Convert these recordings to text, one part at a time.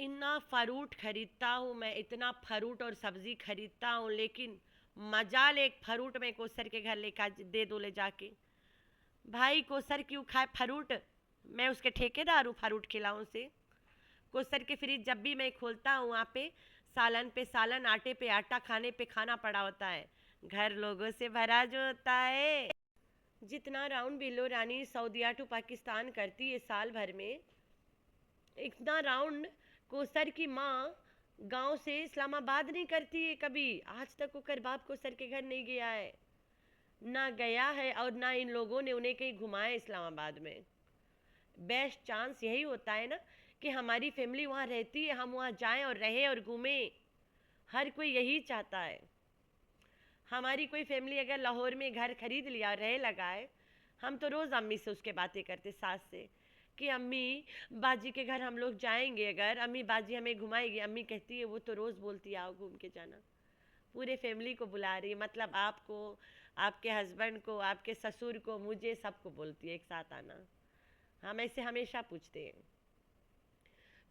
इतना फ्रूट खरीदता हूँ मैं, इतना फ्रूट और सब्जी खरीदता हूँ, लेकिन मजाल एक फ्रूट में कोसर के घर लेकर दे दो ले जाके। भाई कोसर क्यों खाए फ्रूट? मैं उसके ठेकेदार हूँ फ्रूट खिलाऊं से? कोसर के फ्रिज जब भी मैं खोलता हूँ वहाँ पे सालन, आटे पे आटा, खाने पे खाना पड़ा होता है। घर लोगों से भरा जो होता है। जितना राउंड बिलो रानी सऊदिया टू पाकिस्तान करती है साल भर में, इतना राउंड कोसर की माँ गांव से इस्लामाबाद नहीं करती है कभी। आज तक वो बाप कोसर के घर नहीं गया है, ना गया है, और ना इन लोगों ने उन्हें कहीं घुमाया इस्लामाबाद में। बेस्ट चांस यही होता है ना कि हमारी फैमिली वहाँ रहती है, हम वहाँ जाएं और रहें और घूमें। हर कोई यही चाहता है। हमारी कोई फैमिली अगर लाहौर में घर खरीद लिया और रह लगा है, हम तो रोज़ अम्मी से उसके बातें करते, सास से, कि अम्मी बाजी के घर हम लोग जाएंगे, अगर अम्मी बाजी हमें घुमाएगी। अम्मी कहती है वो तो रोज़ बोलती है आओ घूम के जाना। पूरे फैमिली को बुला रही है, मतलब आपको, आपके हस्बैंड को, आपके ससुर को, मुझे, सबको बोलती है एक साथ आना। हम ऐसे हमेशा पूछते हैं।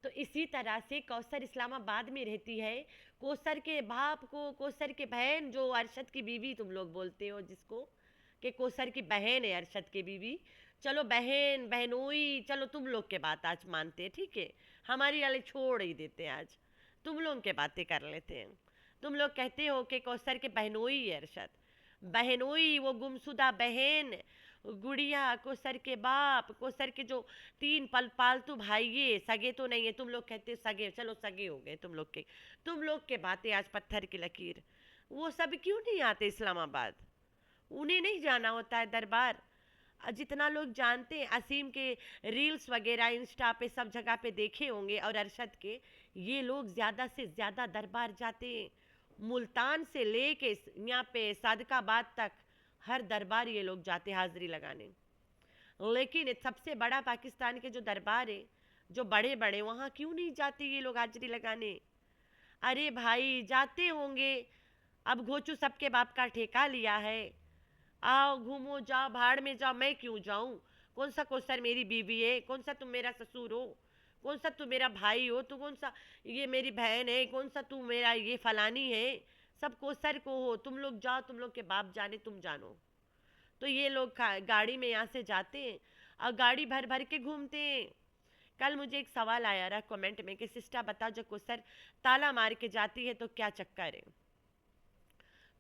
तो इसी तरह से कौसर इस्लामाबाद में रहती है। कौसर के बाप को, कौसर के बहन जो अरशद की बीवी तुम लोग बोलते हो जिसको, कि कौसर की बहन है अरशद की बीवी। चलो बहन बहनोई, चलो तुम लोग के बात आज मानते हैं, ठीक है। हमारी वाले छोड़ ही देते हैं, आज तुम लोग के बातें कर लेते हैं। तुम लोग कहते हो कि कौसर के बहनोई है अरशद। बहनोई वो गुमशुदा बहन, गुड़िया, कोसर के बाप, कोसर के जो तीन पालतू भाई, ये सगे तो नहीं है। तुम लोग कहते सगे, चलो सगे हो गए तुम लोग के बातें आज पत्थर की लकीर। वो सब क्यों नहीं आते इस्लामाबाद? उन्हें नहीं जाना होता है दरबार? जितना लोग जानते हैं, असीम के रील्स वगैरह इंस्टा पे सब जगह पे देखे होंगे, और अरशद के, ये लोग ज़्यादा से ज़्यादा दरबार जाते हैं। मुल्तान से लेके यहाँ पे सादकाबाद तक हर दरबार ये लोग जाते हाजिरी लगाने। लेकिन सबसे बड़ा पाकिस्तान के जो दरबार है, जो बड़े बड़े, वहाँ क्यों नहीं जाते ये लोग हाजिरी लगाने? अरे भाई जाते होंगे। अब घोचू सबके बाप का ठेका लिया है। आओ घूमो जाओ, भाड़ में जाओ, मैं क्यों जाऊं? कौन सा कोसर मेरी बीवी है? कौन सा तुम मेरा ससुर हो? कौन सा तू मेरा भाई हो? तू कौन सा ये मेरी बहन है? कौन सा तू मेरा ये फलानी है? सब कोसर को हो। तुम लोग जाओ, तुम लोग के बाप जाने, तुम जानो। तो ये लोग गाड़ी में यहाँ से जाते हैं और गाड़ी भर भर के घूमते हैं। कल मुझे एक सवाल आया रहा कमेंट में कि सिस्टर बताओ, जब कोसर ताला मार के जाती है तो क्या चक्कर है?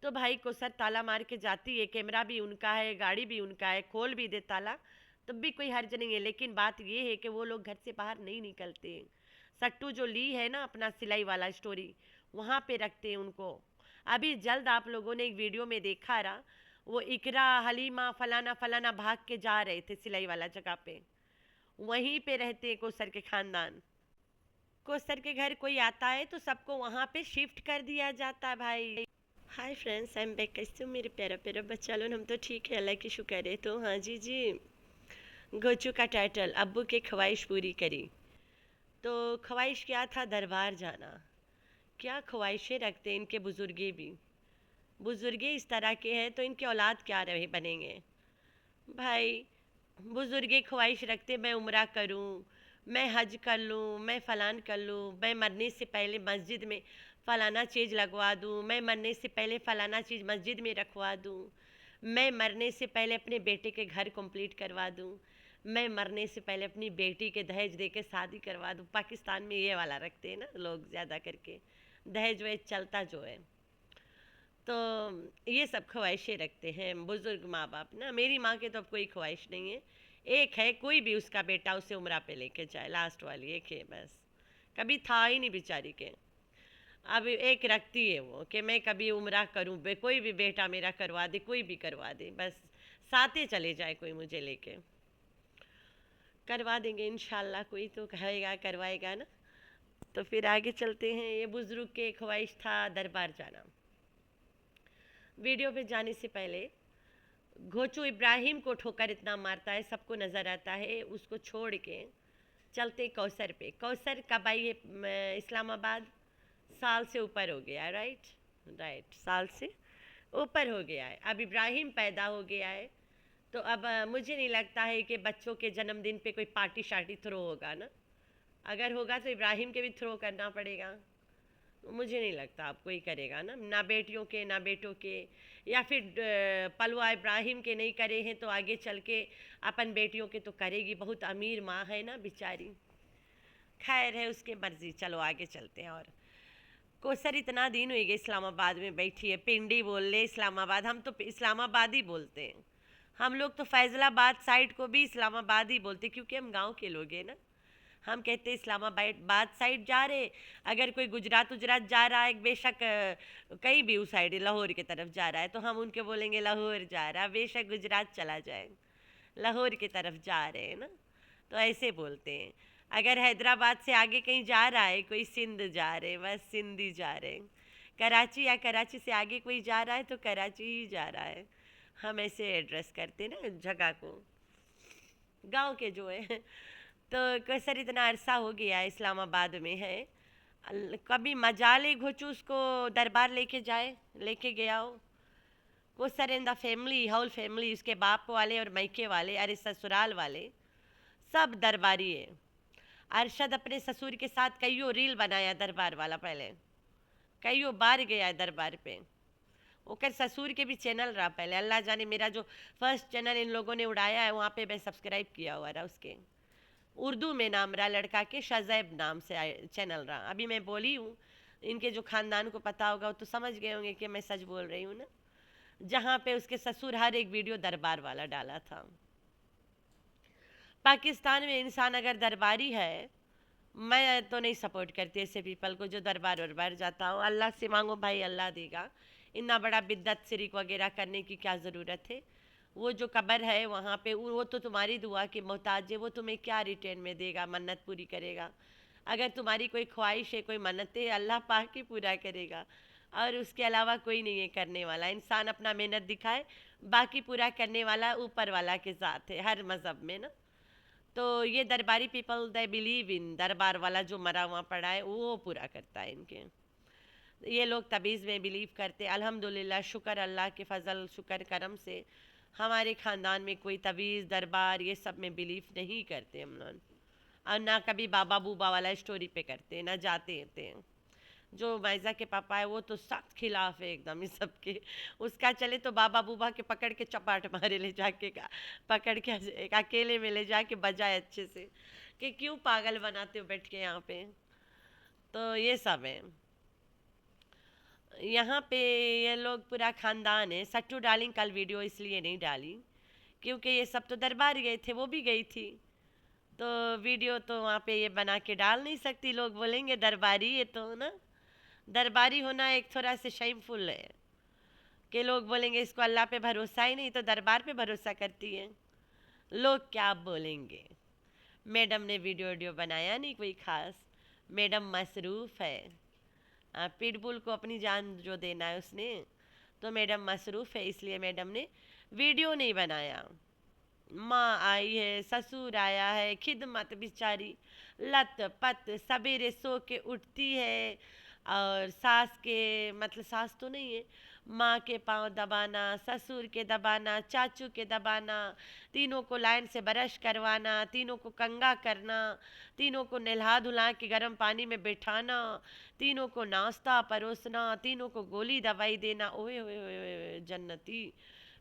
तो भाई कोसर ताला मार के जाती है, कैमरा भी उनका है, गाड़ी भी उनका है, खोल भी दे ताला तब भी कोई हर्ज नहीं है। लेकिन बात ये है कि वो लोग घर से बाहर नहीं निकलते हैं। सट्टू जो ली है ना अपना सिलाई वाला स्टोरी, वहाँ पे रखते हैं उनको। अभी जल्द आप लोगों ने एक वीडियो में देखा रहा, वो इकरा, हलीमा, फलाना फलाना भाग के जा रहे थे सिलाई वाला जगह पे। वहीं पे रहते हैं कोसर के खानदान। कोसर के घर कोई आता है तो सबको वहाँ पे शिफ्ट कर दिया जाता है भाई। Hi friends, I am back. कैसे हो मेरे प्यारा प्यारा बच्चा लोग? हम तो ठीक है, अल्लाह की शुक्र है। तो हाँ जी जी, गोचू का टाइटल, अब्बू की ख्वाहिश पूरी करी। तो ख्वाहिश क्या था? दरबार जाना। क्या ख्वाहिशें रखते इनके बुजुर्गे भी। बुजुर्गे इस तरह के हैं तो इनके औलाद क्या रहे बनेंगे भाई? बुजुर्गे ख्वाहिश रखते मैं उम्रा करूं, मैं हज कर लूं, मैं फ़लान कर लूं, मैं मरने से पहले मस्जिद में फ़लाना चीज़ लगवा दूं, मैं मरने से पहले फ़लाना चीज़ मस्जिद में रखवा दूं, मैं मरने से पहले अपने बेटे के घर कंप्लीट करवा दूं, मैं मरने से पहले अपनी बेटी के दहेज दे के शादी करवा दूं। पाकिस्तान में ये वाला रखते हैं ना लोग ज़्यादा करके, दहेज वहेज चलता जो है। तो ये सब ख्वाहिशें रखते हैं बुज़ुर्ग माँ बाप ना। मेरी माँ के तो अब कोई ख्वाहिश नहीं है। एक है, कोई भी उसका बेटा उसे उम्रा पे लेके जाए, लास्ट वाली एक है बस। कभी था ही नहीं बेचारी के। अब एक रखती है वो कि मैं कभी उम्रा करूँ, कोई भी बेटा मेरा करवा दे, कोई भी करवा दे, बस साथे चले जाए कोई मुझे लेके। करवा देंगे इंशाल्लाह, कोई तो कहेगा करवाएगा ना। तो फिर आगे चलते हैं। ये बुज़ुर्ग के ख्वाहिश था दरबार जाना। वीडियो पे जाने से पहले, घोचू इब्राहिम को ठोकर इतना मारता है, सबको नज़र आता है, उसको छोड़ के चलते कौसर पे। कौसर कब आई है इस्लामाबाद? साल से ऊपर हो गया है, राइट राइट, साल से ऊपर हो गया है। अब इब्राहिम पैदा हो गया है, तो अब मुझे नहीं लगता है कि बच्चों के जन्मदिन पे कोई पार्टी शार्टी थ्रो होगा ना। अगर होगा तो इब्राहिम के भी थ्रो करना पड़ेगा। मुझे नहीं लगता आप कोई करेगा ना बेटियों के ना बेटों के, या फिर पलवा इब्राहिम के नहीं करे हैं तो आगे चल के अपन बेटियों के तो करेगी। बहुत अमीर माँ है ना बेचारी। खैर है उसके मर्जी, चलो आगे चलते हैं। और कोसर इतना दिन हुई गए इस्लामाबाद में बैठी है, पिंडी बोल ले इस्लामाबाद, हम तो इस्लामाबाद ही बोलते हैं। हम लोग तो फैजलाबाद साइड को भी इस्लामाबाद ही बोलते क्योंकि हम गांव के लोग हैं ना। हम कहते हैं इस्लामाबाद साइड जा रहे। अगर कोई गुजरात उजरात जा रहा है, बेशक कहीं भी उस साइड लाहौर की तरफ जा रहा है, तो हम उनके बोलेंगे लाहौर जा रहा, बेशक गुजरात चला जाए, लाहौर की तरफ जा रहे हैं ना, तो ऐसे बोलते हैं। अगर हैदराबाद से आगे कहीं जा रहा है, कोई सिंध जा रहे, बस सिंधी जा रहे। कराची या कराची से आगे कोई जा रहा है तो कराची ही जा रहा है। हम ऐसे एड्रेस करते ना जगह को, गांव के जो है। तो सर इतना अरसा हो गया इस्लामाबाद में है, कभी मजाले घोचूस को दरबार लेके गया हो। वो sir in the family, whole family, उसके बाप वाले और मैके वाले, अरे ससुराल वाले सब दरबारी है। अरशद अपने ससुर के साथ कईयों रील बनाया दरबार वाला, पहले कईयों बार गया है दरबार पे। ओकर ससुर के भी चैनल रहा पहले, अल्लाह जाने मेरा जो फर्स्ट चैनल इन लोगों ने उड़ाया है वहाँ पे मैं सब्सक्राइब किया हुआ रहा उसके। उर्दू में नाम रहा लड़का के, शाज़ैब नाम से चैनल रहा। अभी मैं बोली हूँ, इनके जो खानदान को पता होगा वो तो समझ गए होंगे कि मैं सच बोल रही हूँ ना। जहाँ पे उसके ससुर हर एक वीडियो दरबार वाला डाला था। पाकिस्तान में इंसान अगर दरबारी है, मैं तो नहीं सपोर्ट करती ऐसे पीपल को जो दरबार वरबार जाता हो। अल्लाह से मांगो भाई, अल्लाह देगा। इतना बड़ा बिद्दत शिरक वगैरह करने की क्या ज़रूरत है। वो जो कब्र है वहाँ पे, वो तो तुम्हारी दुआ की मोहताज है, वो तुम्हें क्या रिटर्न में देगा, मन्नत पूरी करेगा। अगर तुम्हारी कोई ख्वाहिश है, कोई मन्नत है, अल्लाह पाक ही पूरा करेगा, और उसके अलावा कोई नहीं है करने वाला। इंसान अपना मेहनत दिखाए, बाकी पूरा करने वाला ऊपर वाला के साथ है हर मज़हब में ना। तो ये दरबारी पीपल दे बिलीव इन, दरबार वाला जो मरा हुआ पड़ा है वो पूरा करता है इनके। ये लोग तबीज़ में बिलीव करते। अल्हम्दुलिल्लाह, शुक्र अल्लाह के फ़ज़ल, शुक्र करम से हमारे ख़ानदान में कोई तबीज़ दरबार ये सब में बिलीव नहीं करते हम लोग। और ना कभी बाबा बूबा वाला स्टोरी पे करते, ना जाते थे। जो मैज़ा के पापा है वो तो सख्त खिलाफ है एकदम इस सब के। उसका चले तो बाबा बूबा के पकड़ के चपाट मारे, ले जाके का पकड़ के एक अकेले में ले जाके बजाए अच्छे से, कि क्यों पागल बनाते हो बैठ के यहाँ पे। तो ये सब है यहाँ पे। ये लोग पूरा ख़ानदान है। सट्टू डार्लिंग कल वीडियो इसलिए नहीं डाली क्योंकि ये सब तो दरबार गए थे, वो भी गई थी, तो वीडियो तो वहाँ पे ये बना के डाल नहीं सकती। लोग बोलेंगे दरबारी है तो ना, दरबारी होना एक थोड़ा से शेमफुल है कि लोग बोलेंगे इसको अल्लाह पे भरोसा ही नहीं तो दरबार पे भरोसा करती है। लोग क्या बोलेंगे। मैडम ने वीडियो बनाया नहीं कोई ख़ास, मैडम मसरूफ़ है। पिटबुल को अपनी जान जो देना है उसने, तो मैडम मसरूफ़ है इसलिए मैडम ने वीडियो नहीं बनाया। माँ आई है, ससुर आया है, खिदमत बेचारी लत पत सवेरे सो के उठती है, और सास के मतलब सास तो नहीं है, माँ के पाँव दबाना, ससुर के दबाना, चाचू के दबाना, तीनों को लाइन से ब्रश करवाना, तीनों को कंघा करना, तीनों को नहला धुला के गर्म पानी में बैठाना, तीनों को नाश्ता परोसना, तीनों को गोली दवाई देना, ओए ओए ओए जन्नती।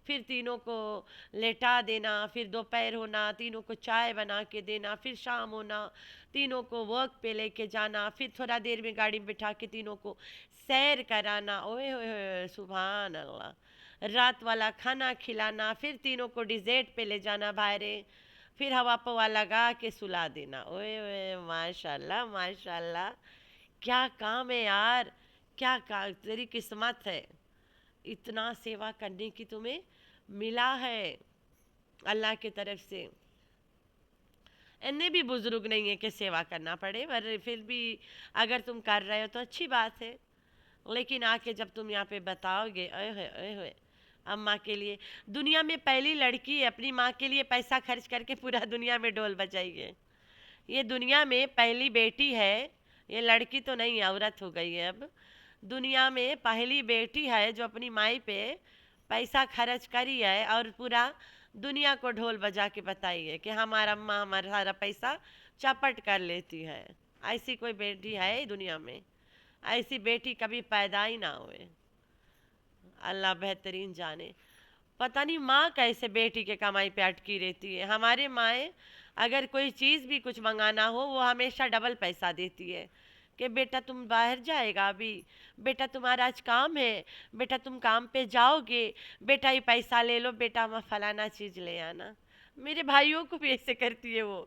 फिर तीनों को लेटा देना, फिर दोपहर होना, तीनों को चाय बना के देना, फिर शाम होना, तीनों को वर्क पे लेके जाना, फिर थोड़ा देर में गाड़ी में बिठा के तीनों को सैर कराना, ओए ओए सुभान अल्लाह। रात वाला खाना खिलाना, फिर तीनों को डिज़र्ट पे ले जाना बाहरे, फिर हवा पवा लगा के सुला देना। ओए ओए माशाल्लाह माशाल्लाह, क्या काम है यार, क्या तेरी किस्मत है, इतना सेवा करने की तुम्हें मिला है अल्लाह की तरफ से। इन्ने भी बुजुर्ग नहीं है कि सेवा करना पड़े, पर फिर भी अगर तुम कर रहे हो तो अच्छी बात है। लेकिन आके जब तुम यहाँ पे बताओगे, ओए होए अम्मा के लिए, दुनिया में पहली लड़की अपनी माँ के लिए पैसा खर्च करके पूरा दुनिया में ढोल बजाएगी। ये दुनिया में पहली बेटी है, ये लड़की तो नहीं औरत हो गई है अब। दुनिया में पहली बेटी है जो अपनी माई पे पैसा खर्च करी है और पूरा दुनिया को ढोल बजा के बताई है कि हमारा अम्मा हमारा सारा पैसा चपट कर लेती है। ऐसी कोई बेटी है दुनिया में? ऐसी बेटी कभी पैदा ही ना हुए, अल्लाह बेहतरीन जाने। पता नहीं माँ कैसे बेटी के कमाई पे अटकी रहती है। हमारे माएँ अगर कोई चीज़ भी कुछ मंगाना हो वो हमेशा डबल पैसा देती है कि बेटा तुम बाहर जाएगा अभी, बेटा तुम्हारा आज काम है, बेटा तुम काम पे जाओगे, बेटा ये पैसा ले लो, बेटा मैं फलाना चीज़ ले आना। मेरे भाइयों को भी ऐसे करती है वो,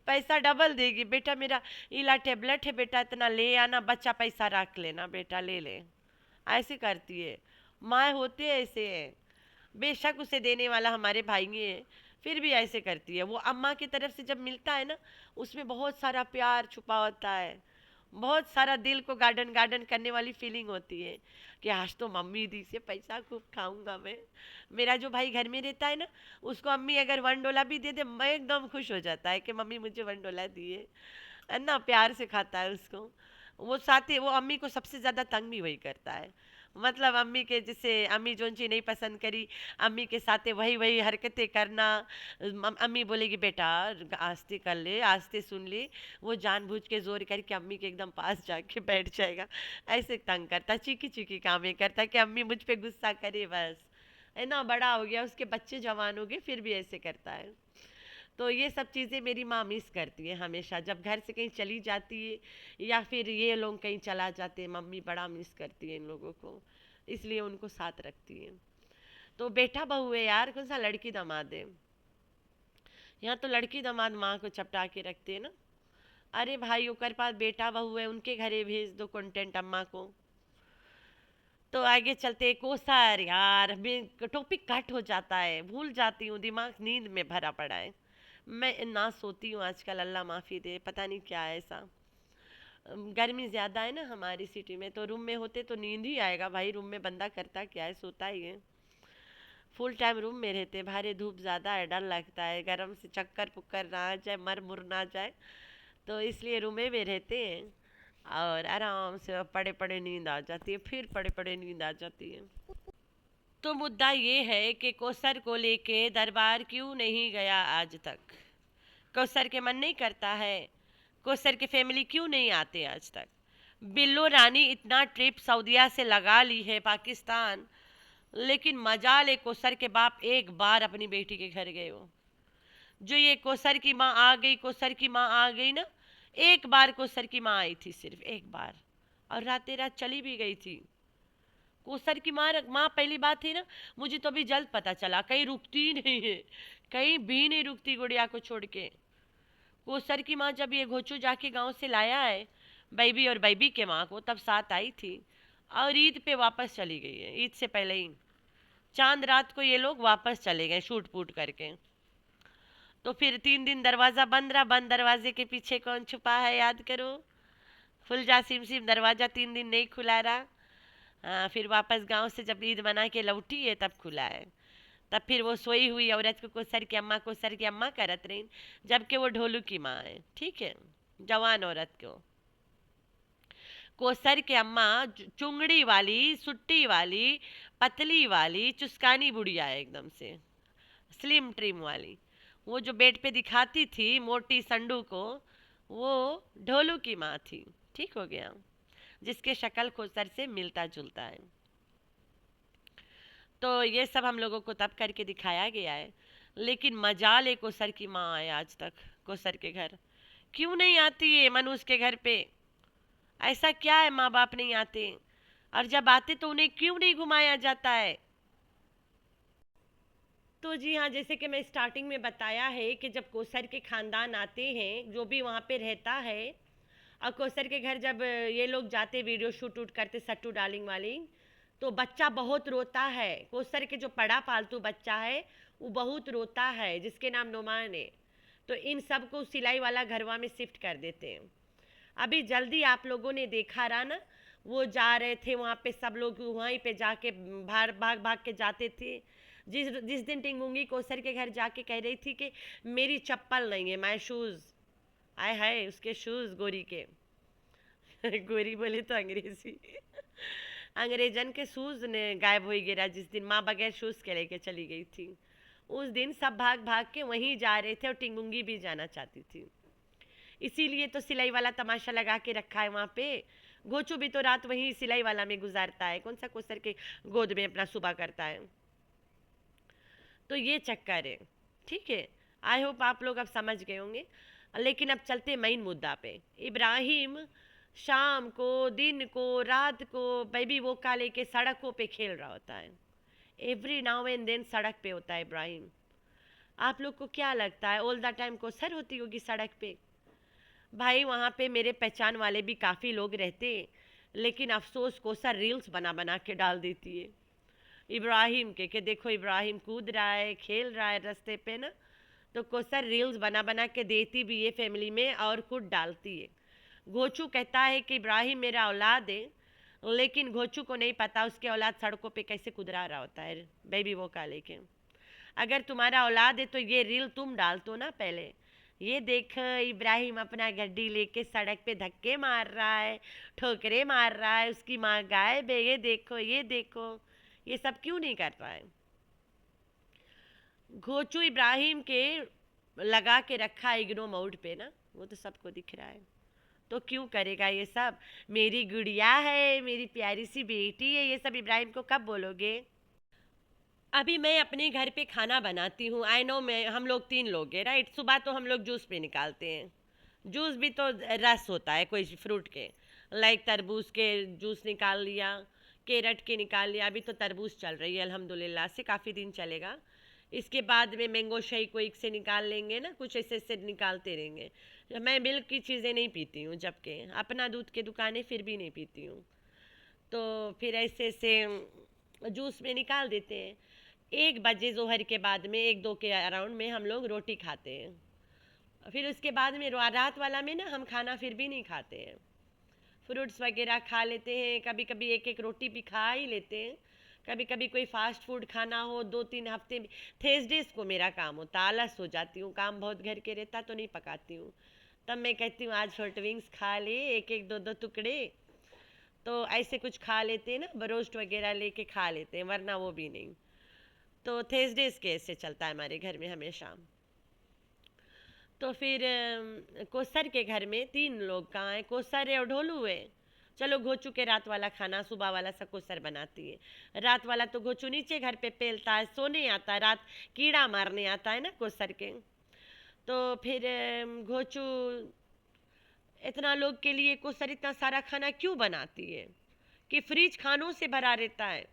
पैसा डबल देगी, बेटा मेरा इला टेबलेट है, बेटा इतना ले आना, बच्चा पैसा रख लेना, बेटा ले ले। ऐसे करती है माँ, होते ऐसे है। बेशक उसे देने वाला हमारे भाई है, फिर भी ऐसे करती है वो। अम्मा की तरफ से जब मिलता है ना, उसमें बहुत सारा प्यार छुपा होता है, बहुत सारा दिल को गार्डन गार्डन करने वाली फीलिंग होती है कि आज तो मम्मी दी से पैसा खूब खाऊंगा मैं। मेरा जो भाई घर में रहता है ना, उसको अम्मी अगर $1 भी दे दे, मैं एकदम खुश हो जाता है कि मम्मी मुझे $1 दिए, है ना, प्यार से खाता है उसको। वो साथ ही वो अम्मी को सबसे ज़्यादा तंग भी वही करता है। मतलब अम्मी के, जैसे अम्मी जोन चीज़ नहीं पसंद करी, अम्मी के साथ वही वही हरकतें करना। अम्मी बोलेगी बेटा आस्ते कर ले, आस्ते सुन ले, वो जानबूझ के जोर करके अम्मी के एकदम पास जाके बैठ जाएगा। ऐसे तंग करता, चीखी चीखी कामें करता कि अम्मी मुझ पे गुस्सा करे बस, है ना। बड़ा हो गया, उसके बच्चे जवान हो गए, फिर भी ऐसे करता है। तो ये सब चीज़ें मेरी माँ मिस करती है हमेशा, जब घर से कहीं चली जाती है या फिर ये लोग कहीं चला जाते हैं, मम्मी बड़ा मिस करती है इन लोगों को, इसलिए उनको साथ रखती है। तो बेटा बहू है यार, कौन सा लड़की दामाद है। यहाँ तो लड़की दामाद माँ को चपटा के रखते हैं ना। अरे भाई ओकर पास बेटा बहू है, उनके घरे भेज दो कंटेंट अम्मा को। तो आगे चलते कोसर यार, टॉपिक कट हो जाता है, भूल जाती हूँ, दिमाग नींद में भरा पड़ा है। मैं ना सोती हूँ आजकल, अल्लाह माफ़ी दे, पता नहीं क्या है ऐसा। गर्मी ज़्यादा है ना हमारी सिटी में, तो रूम में होते तो नींद ही आएगा भाई। रूम में बंदा करता क्या है, सोता ही है। फुल टाइम रूम में रहते, भारी धूप ज़्यादा है, डर लगता है गर्म से चक्कर पुक्कर ना आ जाए, मर मुर ना जाए, तो इसलिए रूमे में रहते हैं। और आराम से पड़े पड़े नींद आ जाती है, फिर पड़े पड़े नींद आ जाती है। तो मुद्दा ये है कि कौसर को लेके दरबार क्यों नहीं गया आज तक। कौसर के मन नहीं करता है, कौसर के फैमिली क्यों नहीं आते आज तक। बिल्लो रानी इतना ट्रिप सऊदिया से लगा ली है पाकिस्तान, लेकिन मजाल है कौसर के बाप एक बार अपनी बेटी के घर गए हो। जो ये कौसर की माँ आ गई, कौसर की माँ आ गई ना, एक बार कौसर की माँ आई थी, सिर्फ एक बार, और रातें रात चली भी गई थी। कोसर की माँ माँ पहली बात थी ना, मुझे तो अभी जल्द पता चला, कहीं रुकती ही नहीं है, कहीं भी नहीं रुकती गुड़िया को छोड़ के। कोसर की माँ जब ये घोचू जाके गांव से लाया है बैबी और बैबी के माँ को, तब साथ आई थी, और ईद पे वापस चली गई है, ईद से पहले ही चांद रात को ये लोग वापस चले गए शूट पूट करके। तो फिर 3 दिन दरवाज़ा बंद रहा, बंद दरवाजे के पीछे कौन छुपा है याद करो। फुलजा सिम सिम दरवाज़ा 3 दिन नहीं खुला रहा। हाँ, फिर वापस गांव से जब ईद मना के लौटी है तब खुला है। तब फिर वो सोई हुई औरत को कोसर की अम्मा करत रही, जबकि वो ढोलू की माँ है, ठीक है, जवान औरत को। कोसर के अम्मा चुंगड़ी वाली, सुट्टी वाली, पतली वाली, चुस्कानी बुढ़िया है एकदम से, स्लिम ट्रिम वाली। वो जो बेड पे दिखाती थी मोटी संडू को, वो ढोलू की माँ थी। ठीक हो गया, जिसके शक्ल कोसर से मिलता जुलता है। तो ये सब हम लोगों को तब करके दिखाया गया है, लेकिन मजाल है कोसर की माँ आए आज तक कोसर के घर। क्यों नहीं आती है मनुष्य के घर पे, ऐसा क्या है माँ बाप नहीं आते, और जब आते तो उन्हें क्यों नहीं घुमाया जाता है। तो जी हाँ, जैसे कि मैं स्टार्टिंग में बताया है कि जब कोसर के खानदान आते हैं, जो भी वहाँ पे रहता है, और कोसर के घर जब ये लोग जाते वीडियो शूट उट करते सट्टू डालिंग वाली, तो बच्चा बहुत रोता है। कोसर के जो पड़ा पालतू बच्चा है वो बहुत रोता है, जिसके नाम नोमान है। तो इन सब को सिलाई वाला घरवा में शिफ्ट कर देते हैं। अभी जल्दी आप लोगों ने देखा रहा ना, वो जा रहे थे वहाँ पे, सब लोग वहीं पे जाके भाग भाग भाग के जाते थे। जिस जिस दिन टिंगूंगी कोसर के घर जाके कह रही थी कि मेरी चप्पल नहीं है, माय शूज़, आए हाय उसके शूज़ गोरी के गोरी बोले तो अंग्रेजी अंग्रेजन के शूज़ ने गायब हो गिरा जिस दिन माँ बगैर शूज़ के लेके चली गई थी। उस दिन सब भाग भाग के वहीं जा रहे थे, और टिंगुंगी भी जाना चाहती थी। इसीलिए तो सिलाई वाला तमाशा लगा के रखा है वहाँ पे। गोचू भी तो रात वहीं सिलाई वाला में गुजारता है, कौन सा कोसर के गोद में अपना सुबह करता है। तो ये चक्कर है, ठीक है। आई होप आप लोग अब समझ गए होंगे। लेकिन अब चलते मेन मुद्दा पे। इब्राहिम शाम को, दिन को, रात को बेबी वोका लेके सड़कों पे खेल रहा होता है। एवरी नाउ एंड देन सड़क पे होता है इब्राहिम। आप लोग को क्या लगता है ऑल द टाइम कोसर होती होगी सड़क पे? भाई वहाँ पे मेरे पहचान वाले भी काफ़ी लोग रहते, लेकिन अफसोस कोसर रील्स बना बना के डाल देती है इब्राहिम के, कि देखो इब्राहिम कूद रहा है, खेल रहा है रास्ते पे ना। तो कोसर रील्स बना बना के देती भी है फैमिली में और खुद डालती है। घोचू कहता है कि इब्राहिम मेरा औलाद है, लेकिन घोचू को नहीं पता उसके औलाद सड़कों पे कैसे कुदरा रहा होता है बेबी वो का लेके। अगर तुम्हारा औलाद है तो ये रील तुम डाल दो ना पहले। ये देख इब्राहिम अपना गड्डी लेके सड़क पे धक्के मार रहा है, ठोकरे मार रहा है, उसकी माँ गायब है, ये देखो ये देखो। ये सब क्यों नहीं कर रहा है? घोचू इब्राहिम के लगा के रखा है इग्नो मोड पे ना, वो तो सबको दिख रहा है। तो क्यों करेगा ये सब? मेरी गुड़िया है, मेरी प्यारी सी बेटी है, ये सब इब्राहिम को कब बोलोगे? अभी मैं अपने घर पे खाना बनाती हूँ। आई नो, मैं हम लोग 3 लोग हैं राइट। सुबह तो हम लोग जूस पे निकालते हैं। जूस भी तो रस होता है कोई फ्रूट के, लाइक तरबूज के जूस निकाल लिया, कैरेट के निकाल लिया। अभी तो तरबूज चल रही है अल्हम्दुलिल्लाह से, काफ़ी दिन चलेगा। इसके बाद में मैंगो शेक कोई से निकाल लेंगे ना, कुछ ऐसे ऐसे निकालते रहेंगे। मैं मिल्क की चीज़ें नहीं पीती हूँ, जबकि अपना दूध के दुकानें फिर भी नहीं पीती हूँ। तो फिर ऐसे ऐसे जूस में निकाल देते हैं। 1 बजे जोहर के बाद में, 1-2 के अराउंड में हम लोग रोटी खाते हैं। फिर उसके बाद में रात वाला में ना हम खाना फिर भी नहीं खाते हैं, फ्रूट्स वगैरह खा लेते हैं। कभी कभी 1-1 रोटी भी खा ही लेते हैं। कभी कभी कोई फास्ट फूड खाना हो 2-3 हफ्ते में। थर्सडेज को मेरा काम होता, आलस हो जाती हूँ, काम बहुत घर के रहता तो नहीं पकाती हूँ। तब मैं कहती हूँ आज हॉट विंग्स खा ले, 1-1 2-2 टुकड़े। तो ऐसे कुछ खा लेते हैं ना, रोस्ट वगैरह लेके खा लेते हैं, वरना वो भी नहीं। तो थर्सडेज के ऐसे चलता है हमारे घर में हमेशा। तो फिर कोसर के घर में 3 लोग कहाँ हैं? कोसर है और ढोलू है। चलो घोचू के रात वाला खाना सुबह वाला सब कोसर बनाती है। रात वाला तो घोचू नीचे घर पे पेलता है, सोने आता है, रात कीड़ा मारने आता है ना कोसर के। तो फिर घोचू इतना लोग के लिए कोसर इतना सारा खाना क्यों बनाती है कि फ्रिज खानों से भरा रहता है।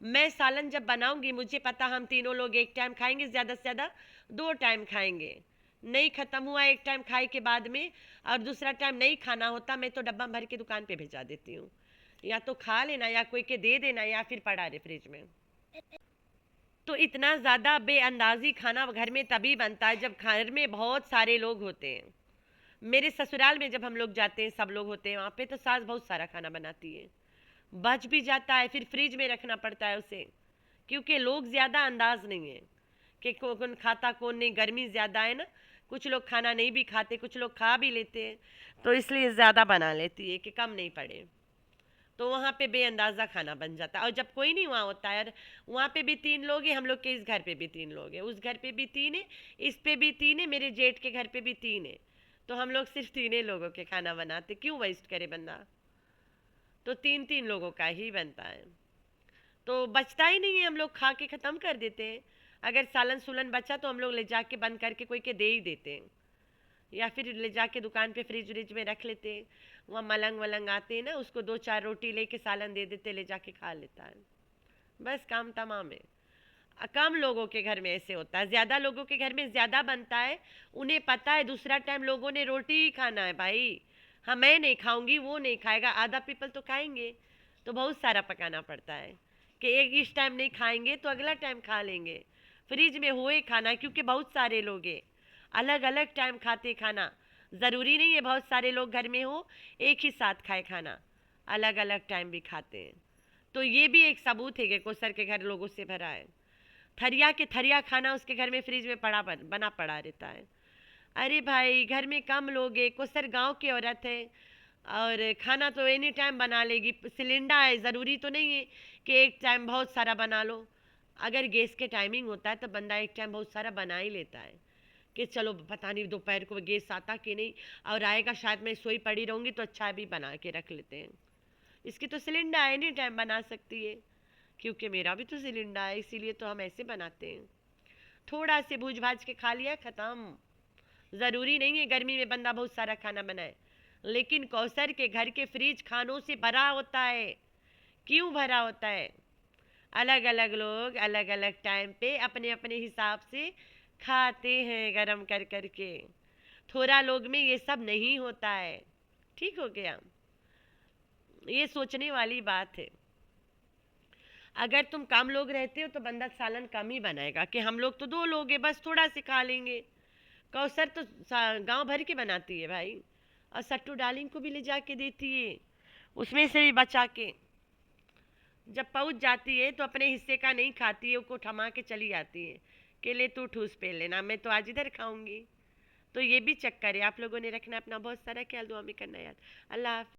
मैं सालन जब बनाऊंगी, मुझे पता हम तीनों लोग एक टाइम खाएंगे, ज़्यादा से ज़्यादा 2 टाइम खाएंगे। नहीं ख़त्म हुआ एक टाइम खाए के बाद में और दूसरा टाइम नहीं खाना होता, मैं तो डब्बा भर के दुकान पे भेजा देती हूँ। या तो खा लेना या कोई के दे देना या फिर पड़ा रहे फ्रिज में। तो इतना ज़्यादा बेअंदाजी खाना घर में तभी बनता है जब घर में बहुत सारे लोग होते हैं। मेरे ससुराल में जब हम लोग जाते हैं, सब लोग होते हैं वहाँ पे, तो सास बहुत सारा खाना बनाती है। बच भी जाता है, फिर फ्रिज में रखना पड़ता है उसे, क्योंकि लोग ज़्यादा अंदाज नहीं है कि कौन खाता कौन नहीं। गर्मी ज़्यादा है ना, कुछ लोग खाना नहीं भी खाते, कुछ लोग खा भी लेते हैं, तो इसलिए ज़्यादा बना लेती है कि कम नहीं पड़े। तो वहाँ पे बेअंदाज़ा खाना बन जाता है। और जब कोई नहीं वहाँ होता है, वहाँ पे भी 3 लोग हैं, हम लोग के इस घर पे भी 3 लोग हैं, उस घर पे भी 3 है, इस पे भी 3 है, मेरे जेठ के घर पे भी 3 है। तो हम लोग सिर्फ 3 लोगों के खाना बनाते, क्यों वेस्ट करे बंदा? तो 3-3 लोगों का ही बनता है, तो बचता ही नहीं है, हम लोग खा के ख़त्म कर देते हैं। अगर सालन सुलन बचा तो हम लोग ले जाके बंद करके कोई के दे ही देते हैं, या फिर ले जाके दुकान पे फ्रिज व्रिज में रख लेते हैं। वहाँ मलंग वलंग आते हैं ना, उसको 2-4 रोटी लेके सालन दे देते, ले जाके खा लेता है, बस काम तमाम है। कम लोगों के घर में ऐसे होता है, ज़्यादा लोगों के घर में ज़्यादा बनता है। उन्हें पता है दूसरा टाइम लोगों ने रोटी ही खाना है भाई। हाँ, मैं नहीं खाऊंगी, वो नहीं खाएगा, आधा पीपल तो खाएंगे। तो बहुत सारा पकाना पड़ता है कि एक इस टाइम नहीं खाएंगे तो अगला टाइम खा लेंगे। फ्रिज में हुए खाना, क्योंकि बहुत सारे लोग हैं, अलग अलग टाइम खाते खाना। ज़रूरी नहीं है बहुत सारे लोग घर में हो एक ही साथ खाए खाना, अलग अलग टाइम भी खाते हैं। तो ये भी एक सबूत है कि कोसर के घर लोगों से भरा है। थरिया के थरिया खाना उसके घर में फ्रिज में बना पड़ा रहता है। अरे भाई, घर में कम लोग है, कोसर गांव की औरत है, और खाना तो एनी टाइम बना लेगी। सिलेंडर है, ज़रूरी तो नहीं है कि एक टाइम बहुत सारा बना लो। अगर गैस के टाइमिंग होता है तो बंदा एक टाइम बहुत सारा बना ही लेता है, कि चलो पता नहीं दोपहर को गैस आता कि नहीं, और आएगा शायद मैं सोई पड़ी रहूँगी तो अच्छा भी बना के रख लेते हैं। इसकी तो सिलेंडर एनी टाइम बना सकती है, क्योंकि मेरा भी तो सिलेंडर है, इसीलिए तो हम ऐसे बनाते हैं। थोड़ा से भूज भाज के खा लिया, ख़त्म। ज़रूरी नहीं है गर्मी में बंदा बहुत सारा खाना बनाए, लेकिन कौसर के घर के फ्रिज खानों से भरा होता है। क्यों भरा होता है? अलग अलग लोग अलग अलग टाइम पे अपने अपने हिसाब से खाते हैं गरम कर कर के। थोड़ा लोग में ये सब नहीं होता है। ठीक हो गया? ये सोचने वाली बात है। अगर तुम कम लोग रहते हो तो बंदा सालन कम ही बनाएगा कि हम लोग तो 2 लोग हैं, बस थोड़ा सी खा लेंगे। कौसर तो गांव भर के बनाती है भाई, और सट्टू डालिंग को भी ले जाके देती है, उसमें से भी बचा के। जब पहुंच जाती है तो अपने हिस्से का नहीं खाती है, उसको थमा के चली जाती है कि ले तू ठूस पे लेना, मैं तो आज इधर खाऊंगी। तो ये भी चक्कर है। आप लोगों ने रखना अपना बहुत सारा ख्याल, दुआ में करना याद। अल्लाह हाफ़िज़।